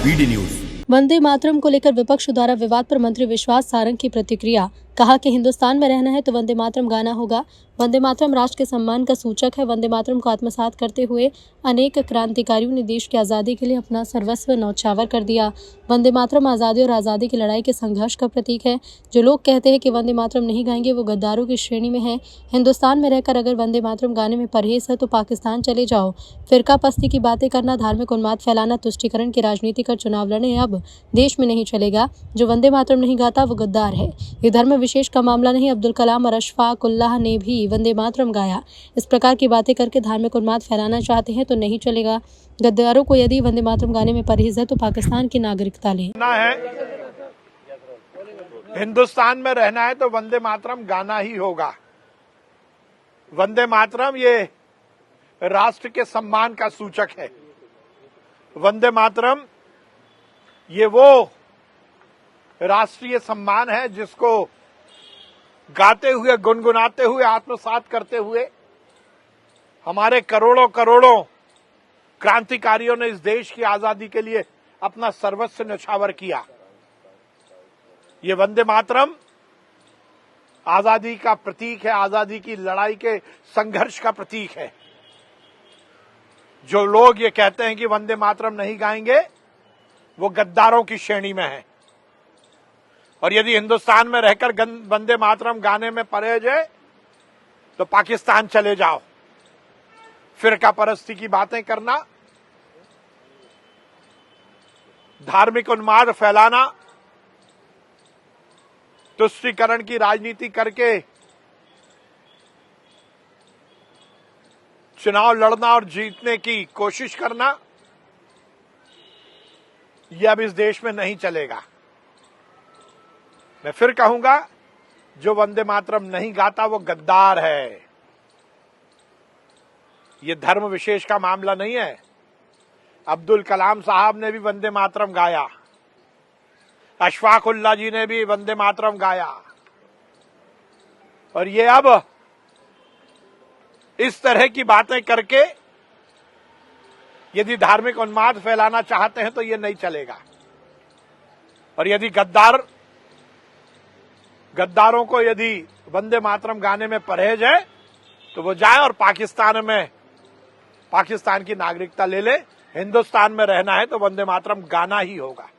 BD news. Vande Mataram को लेकर विपक्ष द्वारा विवाद पर मंत्री विश्वास सारंग की प्रतिक्रिया। कहा कि हिंदुस्तान में रहना है तो वंदे मातरम गाना होगा। वंदे मातरम राष्ट्र के सम्मान का सूचक है। वंदे मातरम को आत्मसात करते हुए अनेक क्रांतिकारियों ने देश की आज़ादी के लिए अपना सर्वस्व न्यौछावर कर दिया। वंदे मातरम आज़ादी और आज़ादी की लड़ाई के संघर्ष का प्रतीक है। जो लोग कहते हैं कि वंदे मातरम नहीं गाएंगे वो गद्दारों की श्रेणी में है। हिंदुस्तान में रहकर अगर वंदे मातरम गाने में परहेज है तो पाकिस्तान चले जाओ। फिरका पस्ती की बातें करना, धार्मिक उन्माद फैलाना, तुष्टीकरण की राजनीति कर चुनाव लड़ने अब देश में नहीं चलेगा। जो वंदे मातरम नहीं गाता वो गद्दार है। ये धर्म विशेष का मामला नहीं। अब्दुल कलाम और अशफाक उल्लाह ने भी वंदे मातरम गाया। इस प्रकार की बातें करके धार्मिक उन्माद फैलाना चाहते हैं तो नहीं चलेगा। गद्दारों को यदि वंदे मातरम गाने में परहेज है तो पाकिस्तान की नागरिकता लें। हिंदुस्तान में रहना है तो वंदे मातरम गाना ही होगा। वंदे मातरम ये राष्ट्र के सम्मान का सूचक है। वंदे मातरम ये वो राष्ट्रीय सम्मान है जिसको गाते हुए, गुनगुनाते हुए, आत्मसात करते हुए हमारे करोड़ों करोड़ों क्रांतिकारियों ने इस देश की आजादी के लिए अपना सर्वस्व न्यौछावर किया। ये वंदे मातरम आजादी का प्रतीक है, आजादी की लड़ाई के संघर्ष का प्रतीक है। जो लोग ये कहते हैं कि वंदे मातरम नहीं गाएंगे वो गद्दारों की श्रेणी में है। और यदि हिंदुस्तान में रहकर वंदे मातरम गाने में परहेज है तो पाकिस्तान चले जाओ। फिरका परस्ती की बातें करना, धार्मिक उन्माद फैलाना, तुष्टीकरण की राजनीति करके चुनाव लड़ना और जीतने की कोशिश करना, यह अब इस देश में नहीं चलेगा। मैं फिर कहूंगा, जो वंदे मातरम नहीं गाता वो गद्दार है। ये धर्म विशेष का मामला नहीं है। अब्दुल कलाम साहब ने भी वंदे मातरम गाया, अशफाक उल्लाह जी ने भी वंदे मातरम गाया। और ये अब इस तरह की बातें करके यदि धार्मिक उन्माद फैलाना चाहते हैं तो ये नहीं चलेगा। और यदि गद्दारों को यदि वंदे मातरम गाने में परहेज है तो वो जाए और पाकिस्तान की नागरिकता ले ले। हिंदुस्तान में रहना है तो वंदे मातरम गाना ही होगा।